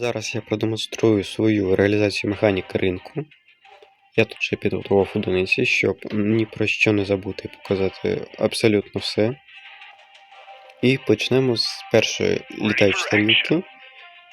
Зараз я продемонструю свою реалізацію механіки ринку. Я тут ще підготував одиниці, щоб ні про що не забути показати абсолютно все. І почнемо з першої літаючої тарілки,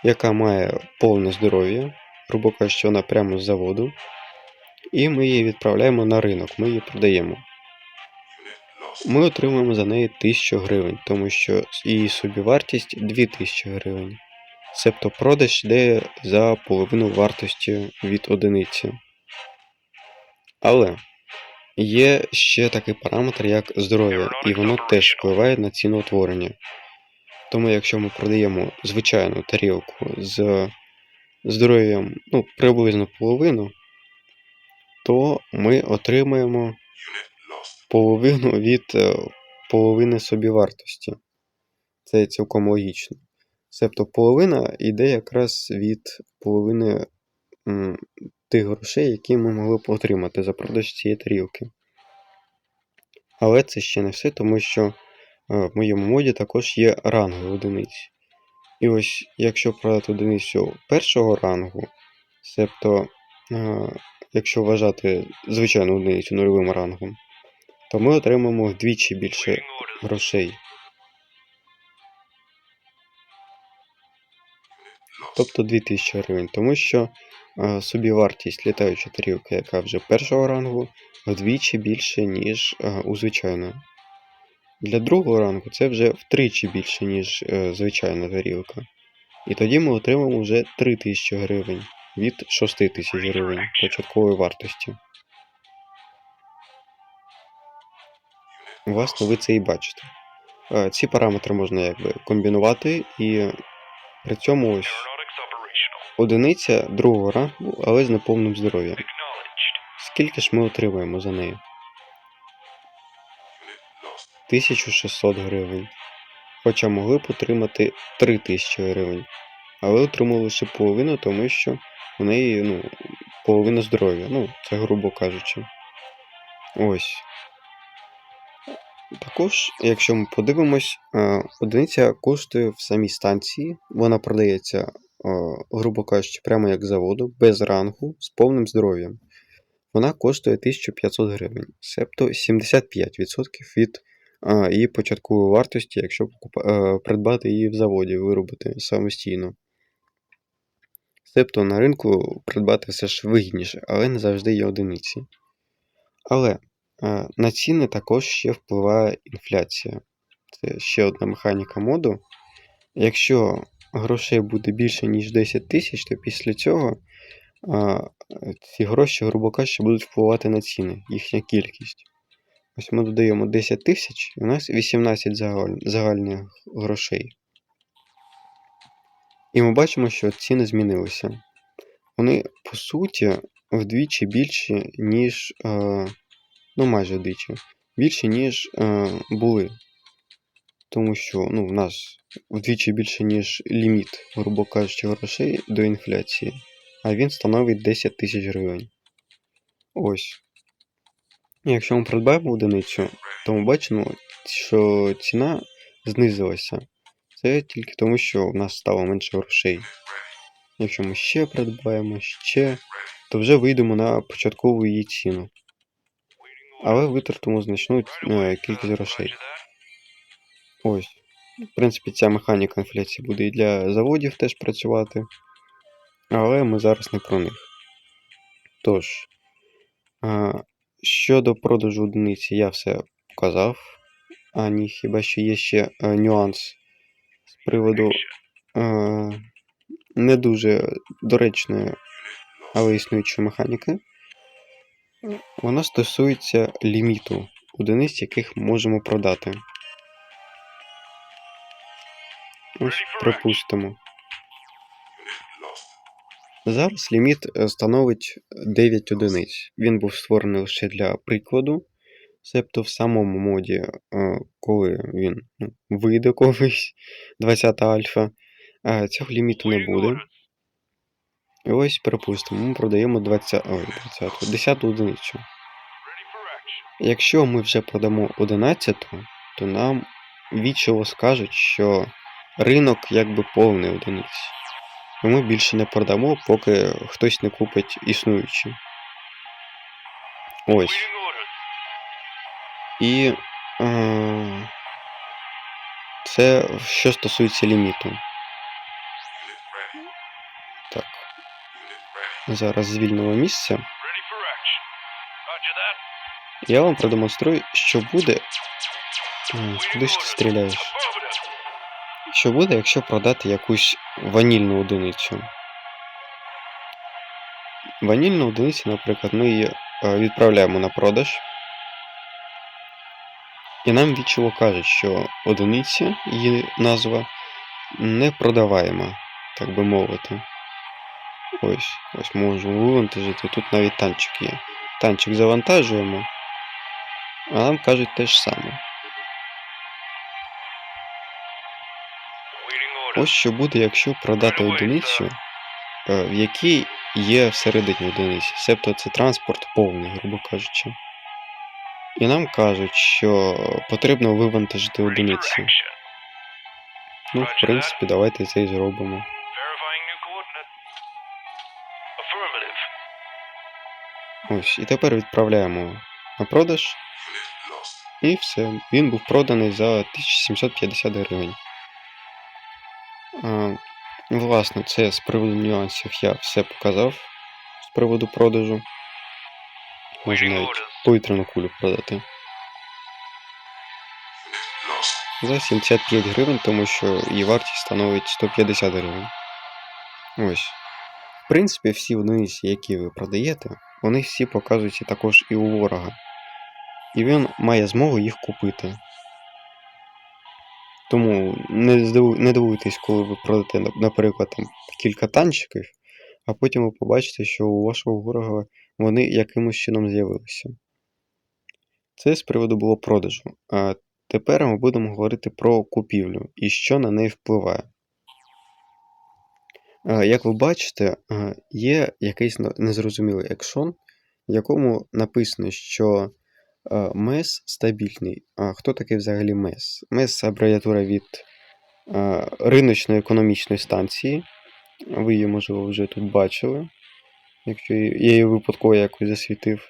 яка має повне здоров'я, грубо кажучи, вона прямо з заводу. І ми її відправляємо на ринок, ми її продаємо. Ми отримуємо за неї 1000 гривень, тому що її собівартість 2000 гривень. Себто продаж йде за половину вартості від одиниці. Але є ще такий параметр, як здоров'я, і воно теж впливає на ціноутворення. Тому якщо ми продаємо звичайну тарілку з здоров'ям приблизно половину, то ми отримаємо половину від половини собівартості. Це цілком логічно. Себто половина йде якраз від половини тих грошей, які ми могли б отримати за продаж цієї тарілки. Але це ще не все, тому що в моєму моді також є ранги одиниць. І ось, якщо продати одиницю першого рангу, себто, якщо вважати звичайну одиницю нульовим рангом, то ми отримаємо вдвічі більше грошей. Тобто 2000 гривень, тому що собівартість літаючої тарілки, яка вже першого рангу, вдвічі більше, ніж у звичайної. Для другого рангу це вже втричі більше, ніж звичайна тарілка. І тоді ми отримаємо вже 3000 гривень від 6000 гривень початкової вартості. Власне, ви це і бачите. Ці параметри можна комбінувати, і при цьому ось одиниця другого рангу, але з неповним здоров'ям. Скільки ж ми отримаємо за неї? 1600 гривень. Хоча могли б отримати 3000 гривень. Але отримали лише половину, тому що у неї половина здоров'я. Це грубо кажучи. Ось. Також, якщо ми подивимось, одиниця коштує в самій станції. Вона продається, грубо кажучи, прямо як з заводу, без рангу, з повним здоров'ям. Вона коштує 1500 гривень, себто 75% від її початкової вартості, якщо придбати її в заводі, виробити самостійно. Себто на ринку придбати все ж вигідніше, але не завжди є одиниці. Але на ціни також ще впливає інфляція. Це ще одна механіка моду. Якщо грошей буде більше, ніж 10 тисяч, то після цього ці гроші, грубо кажучи, будуть впливати на ціни, їхня кількість. Ось ми додаємо 10 тисяч, і у нас 18 загальних грошей. І ми бачимо, що ціни змінилися. Вони, по суті, вдвічі більші, ніж, майже вдвічі, більші, ніж були. Тому що в нас вдвічі більше, ніж ліміт, грубо кажучи, грошей до інфляції. А він становить 10 тисяч гривень. Ось. Якщо ми придбаємо одиницю, то ми бачимо, що ціна знизилася. Це тільки тому, що в нас стало менше грошей. Якщо ми ще придбаємо, то вже вийдемо на початкову її ціну. Але витратимо значну кількість грошей. Ось. В принципі, ця механіка інфляції буде і для заводів теж працювати. Але ми зараз не про них. Тож, щодо продажу одиниці я все показав. Хіба що є ще нюанс з приводу не дуже доречної, але існуючої механіки. Вона стосується ліміту одиниць, яких можемо продати. Ось, припустимо. Зараз ліміт становить 9 одиниць. Він був створений лише для прикладу. Себто в самому моді, коли він вийде колись, 20 альфа, цього ліміту не буде. І ось, припустимо, ми продаємо 10 одиницю. Якщо ми вже продамо 11, то нам вічливо скажуть, що ринок якби повний одиниць. і ми більше не продамо, поки хтось не купить існуючі. Ось. Awaiting orders. І це що стосується ліміту. Так. Зараз звільнимо місце. Ready for action. Roger that. Я вам продемонструю, що буде. Awaiting Куди ж ти orders. стріляєш? Affirmative. Що буде, якщо продати якусь ванільну одиницю? Ванільну одиницю, наприклад, ми її відправляємо на продаж. І нам відчуво кажуть, що одиниця, її назва, не продаваємо, так би мовити. Ось можемо вивантажити, тут навіть танчик є. Танчик завантажуємо, а нам кажуть те ж саме. Awaiting orders. Ось що буде, якщо продати одиницю, в якій є всередині одиниці. Себто це транспорт повний, грубо кажучи. І нам кажуть, що потрібно вивантажити Ready for одиниці. action. Ну, в принципі, давайте це і зробимо. Verifying new coordinate. Affirmative. Ось, і тепер відправляємо на продаж. І все. Він був проданий за 1750 гривень. Власне, це з приводу нюансів я все показав з приводу продажу. Можна Awaiting навіть orders. повітряну кулю продати. За 75 гривень, тому що її вартість становить 150 гривень. Ось. В принципі, всі одиниці, які ви продаєте, вони всі показуються також і у ворога. І він має змогу їх купити. Тому не дивуйтесь, коли ви продаєте, наприклад, там, кілька танчиків, а потім ви побачите, що у вашого ворога вони якимось чином з'явилися. Це з приводу було продажу. А тепер ми будемо говорити про купівлю і що на неї впливає. Як ви бачите, є якийсь незрозумілий екшон, в якому написано, що МЕС стабільний. А хто такий взагалі МЕС? МЕС – це абревіатура від риночної економічної станції. Ви її, можливо, вже тут бачили, якщо я її випадково якось засвітив.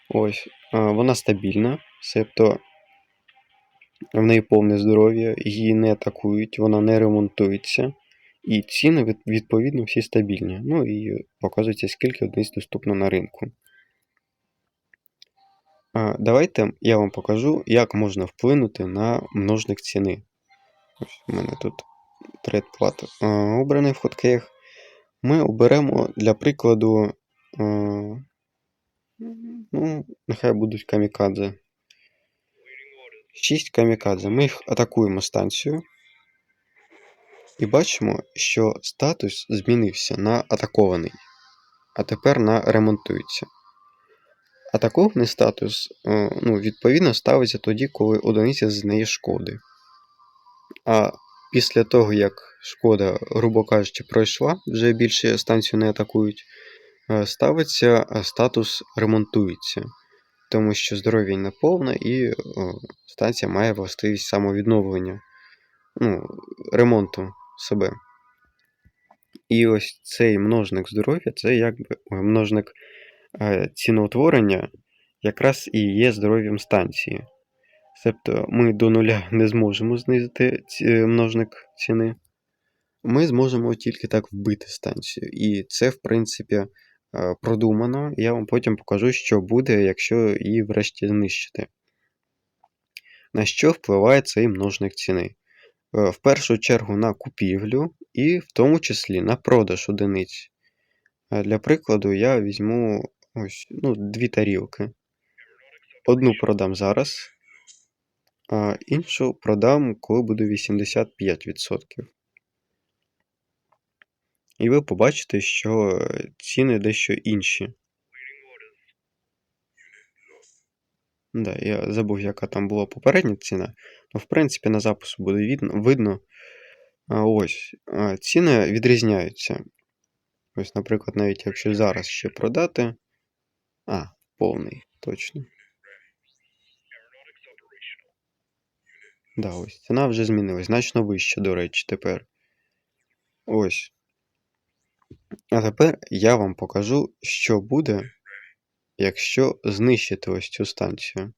Ось. Вона стабільна, себто в неї повне здоров'я, її не атакують, вона не ремонтується. І ціни, відповідно, всі стабільні. Ну і показується, скільки одиниць доступно на ринку. Давайте я вам покажу, як можна вплинути на множник ціни. Ось у мене тут трейдплат обраний в хоткеях. Ми оберемо для прикладу, ну, нехай будуть камікадзе. 6 камікадзе. Ми їх атакуємо станцію. І бачимо, що статус змінився на атакований, а тепер на ремонтується. Атакований статус, відповідно, ставиться тоді, коли одиниця зазнає шкоди. А після того, як шкода, грубо кажучи, пройшла, вже більше станцію не атакують, ставиться статус ремонтується. Тому що здоров'я не повне і станція має властивість самовідновлення, ремонту себе. І ось цей множник здоров'я, це якби множник ціноутворення, якраз і є здоров'ям станції. Себто ми до нуля не зможемо знизити множник ціни. Ми зможемо тільки так вбити станцію. І це, в принципі, продумано. Я вам потім покажу, що буде, якщо її врешті знищити. На що впливає цей множник ціни? В першу чергу на купівлю і в тому числі на продаж одиниць. Для прикладу я візьму ось, 2 тарілки. Одну продам зараз, а іншу продам, коли буде 85%. І ви побачите, що ціни дещо інші. Да, я забув, яка там була попередня ціна. В принципі, на запису буде видно. Ось, ціни відрізняються. Ось, наприклад, навіть якщо зараз ще продати. Повний, точно. Да, ось, ціна вже змінилась. Значно вища, до речі, тепер. Ось. А тепер я вам покажу, що буде, якщо знищити ось цю станцію.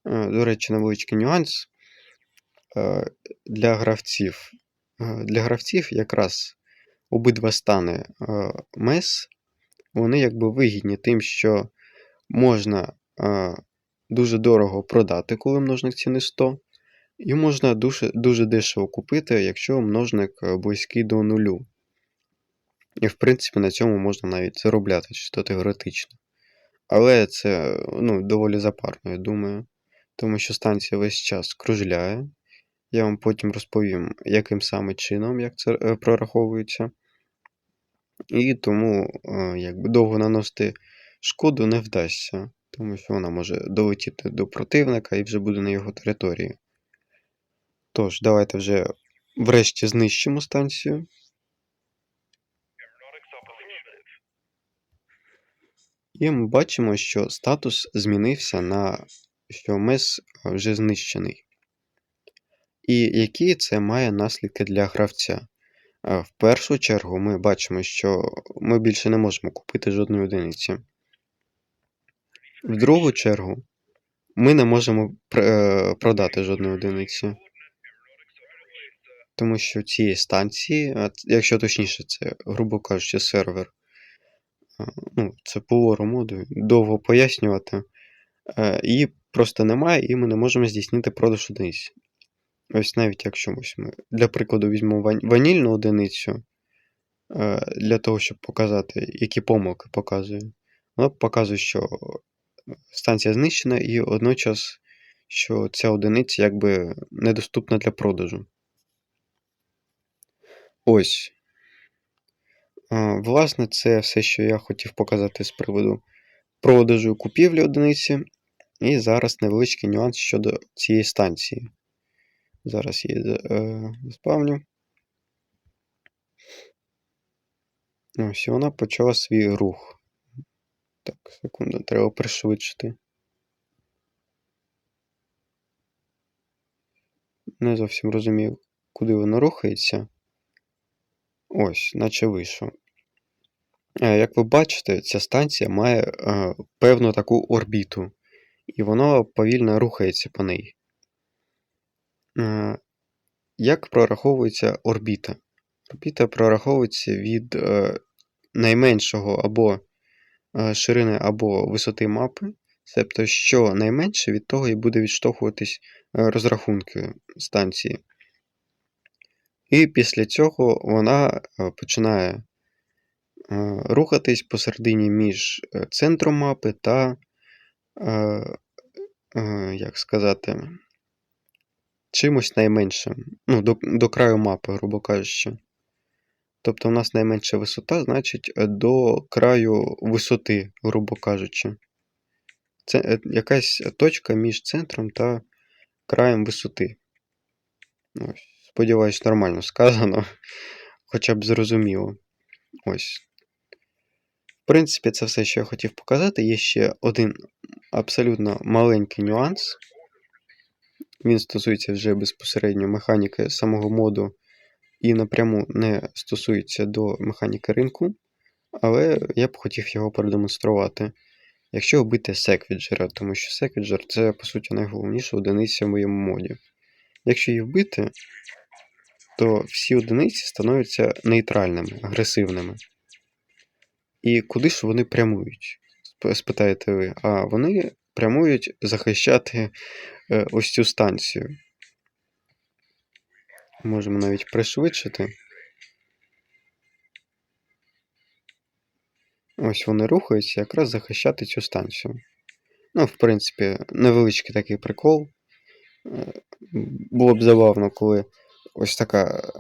До речі, невеличкий нюанс для гравців. Для гравців якраз обидва стани МЕС, вони якби вигідні тим, що можна дуже дорого продати, коли множник ціни 100, і можна дуже дешево купити, якщо множник близький до нулю. І, в принципі, на цьому можна навіть заробляти, чисто теоретично. Але це доволі запарно, я думаю, тому що станція весь час кружляє. Я вам потім розповім, яким саме чином, як це прораховується. І тому якби довго наносити шкоду не вдасться, тому що вона може долетіти до противника і вже буде на його території. Тож, давайте вже врешті знищимо станцію. І ми бачимо, що статус змінився на що МЕС вже знищений. І які це має наслідки для гравця? В першу чергу ми бачимо, що ми більше не можемо купити жодної одиниці. В другу чергу ми не можемо продати жодної одиниці. Тому що цієї станції, якщо точніше, це, грубо кажучи, сервер, це по лору моду, довго пояснювати, її просто немає, і ми не можемо здійснити продаж одиниць. Ось навіть якщо ми, для прикладу, візьмемо ванільну одиницю, для того, щоб показати, які помилки показує. Вона показує, що станція знищена, і одночас, що ця одиниця якби недоступна для продажу. Ось. Власне, це все, що я хотів показати з приводу продажу і купівлі одиниці. І зараз невеличкий нюанс щодо цієї станції. Зараз я її заспавню. Ось, і вона почала свій рух. Так, секунду, треба пришвидшити. Не зовсім розумію, куди воно рухається. Ось, наче вийшов. Як ви бачите, ця станція має певну таку орбіту, і воно повільно рухається по неї. Як прораховується орбіта? Орбіта прораховується від найменшого або ширини, або висоти мапи, тобто, що найменше, від того і буде відштовхуватись розрахунки станції. І після цього вона починає рухатись посередині між центром мапи та, як сказати, чимось найменшим. До краю мапи, грубо кажучи. Тобто у нас найменша висота, значить, до краю висоти, грубо кажучи. Це якась точка між центром та краєм висоти. Ось, сподіваюсь, нормально сказано, хоча б зрозуміло. Ось. В принципі, це все, що я хотів показати. Є ще один абсолютно маленький нюанс. Він стосується вже безпосередньо механіки самого моду і напряму не стосується до механіки ринку, але я б хотів його продемонструвати. Якщо вбити секвіджера, тому що секвіджер це, по суті, найголовніша одиниця в моєму моді. Якщо її вбити, то всі одиниці становляться нейтральними, агресивними. І куди ж вони прямують? Спитаєте ви. А вони прямують захищати ось цю станцію. Можемо навіть пришвидшити. Ось вони рухаються якраз захищати цю станцію. В принципі, невеличкий такий прикол. Було б забавно, коли ось така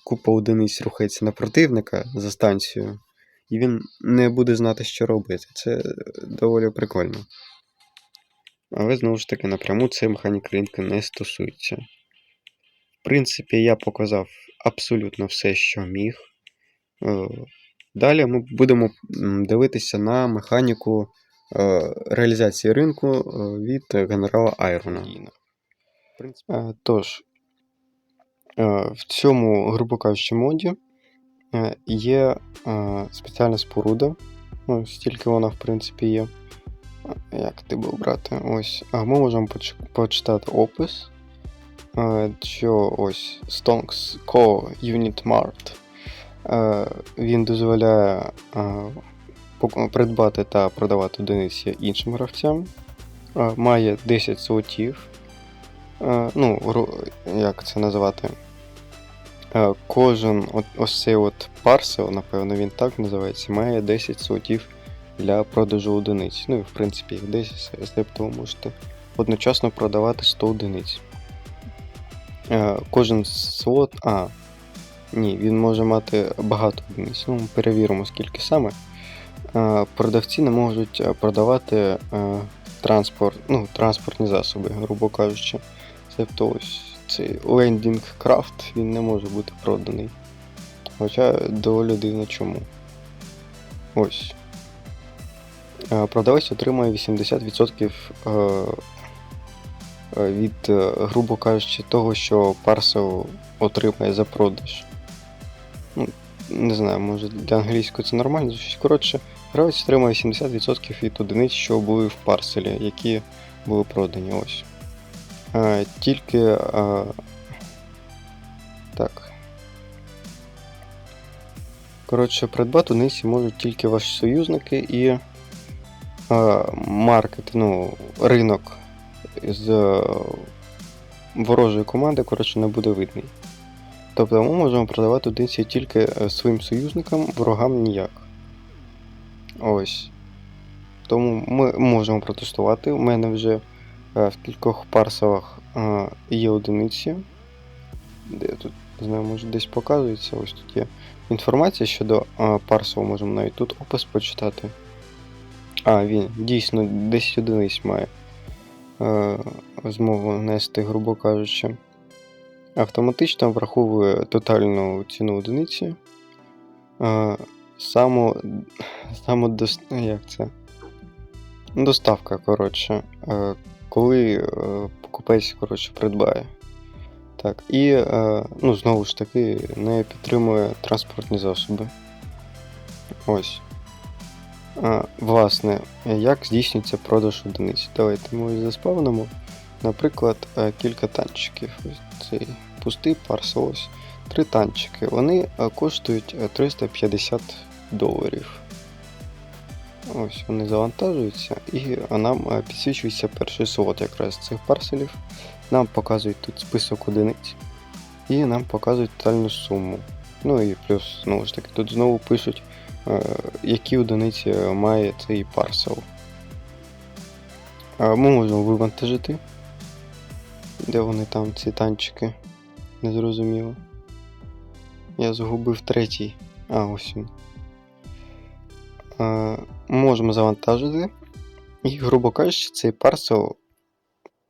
купа одиниць рухається на противника за станцією, і він не буде знати, що робити. Це доволі прикольно. Але, знову ж таки, напряму це механік ринку не стосується. В принципі, я показав абсолютно все, що міг. Далі ми будемо дивитися на механіку реалізації ринку від генерала Айрона. Тож, В цьому, грубо кажучи, моді є спеціальна споруда. Ну, стільки вона, в принципі, є. Як ти був брати? Ось. Ми можемо почитати опис, що ось Stonks Co. Unit Mart. Він дозволяє придбати та продавати одиниці іншим гравцям. Має 10 слотів. Як це називати? Кожен ось цей от парсел, напевно, він так називається, має 10 слотів для продажу одиниць. Ну і в принципі їх 10, тобто ви можете одночасно продавати 100 одиниць. Кожен слот. Ні, він може мати багато одиниць. Ну, ми перевіримо, скільки саме. Продавці не можуть продавати транспортні засоби, грубо кажучи. Тобто ось цей лендінг крафт, він не може бути проданий. Хоча доволі дивно чому. Ось. Продавець отримує 80% від, грубо кажучи, того, що парсел отримає за продаж. Ну, не знаю, може для англійської це нормально, коротше, гравець отримує 70% від одиниць, що були в парселі, які були продані. Ось. Так. Коротше, придбати одиниці можуть тільки ваші союзники і маркет, ринок з ворожої команди, коротше, не буде видний. Тобто ми можемо продавати одиниці тільки своїм союзникам, ворогам ніяк. Ось. Тому ми можемо протестувати. У мене вже в кількох парселах є одиниці. Де тут, не знаю, може десь показується. Ось тут є інформація щодо парсел, можемо навіть тут опис почитати. Він дійсно 10 одиниць має змогу нести, грубо кажучи. Автоматично враховує тотальну ціну одиниці. Доставка, коротше, коли покупець, коротше, придбає. Так, і, знову ж таки, не підтримує транспортні засоби. Ось. Власне, як здійснюється продаж одиниць? Давайте ми заспавнимо. Наприклад, кілька танчиків. Ось цей пустий парсел, ось 3 танчики. Вони коштують $350. Ось вони завантажуються і нам підсвічується перший слот якраз цих парселів. Нам показують тут список одиниць і нам показують тотальну суму. Ну і плюс, знову ж таки, тут знову пишуть, які одиниці має цей парсел. Ми можемо вивантажити. Де вони там, ці танчики? Незрозуміло. Я загубив третій. Ось він. Можемо завантажити. І, грубо кажучи, цей парсел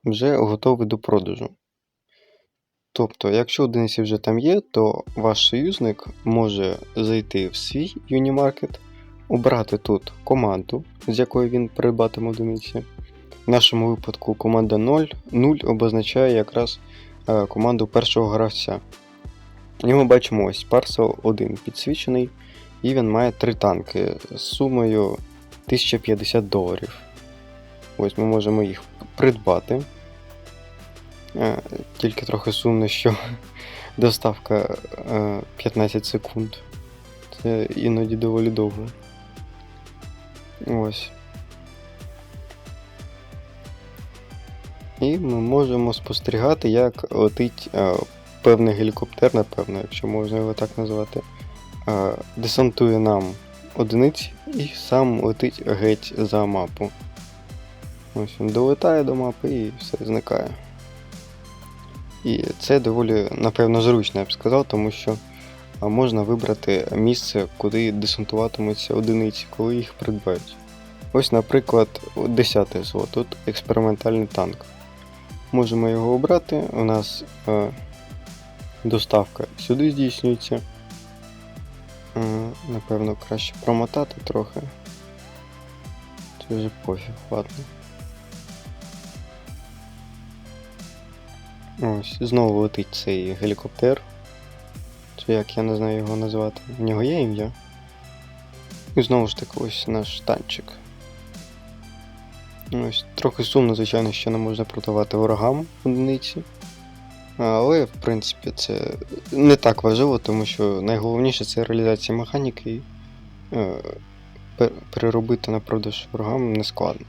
вже готовий до продажу. Тобто, якщо одиниці вже там є, то ваш союзник може зайти в свій Unimarket, обрати тут команду, з якої він придбатиме одиниці. В нашому випадку команда 0 обозначає якраз команду першого гравця. І ми бачимо ось парсел 1 підсвічений, і він має 3 танки з сумою $1050. Ось ми можемо їх придбати. Тільки трохи сумно, що доставка 15 секунд. Це іноді доволі довго. Ось. І ми можемо спостерігати, як летить певний гелікоптер, напевно, якщо можна його так назвати. Десантує нам одиниці і сам летить геть за мапу. Ось він долетає до мапи і все зникає. І це доволі, напевно, зручно, я б сказав, тому що можна вибрати місце, куди десантуватимуться одиниці, коли їх придбають. Ось, наприклад, 10-й слот, тут експериментальний танк. Можемо його обрати, у нас доставка сюди здійснюється. Напевно, краще промотати трохи. Це вже пофіг, ладно. Ось, знову летить цей гелікоптер. Чи як я не знаю його назвати. У нього є ім'я. І знову ж таки ось наш танчик. Ось, трохи сумно, звичайно, що не можна продавати ворогам одиниці. Але, в принципі, це не так важливо, тому що найголовніше це реалізація механіки і переробити на продаж ворогам не складно.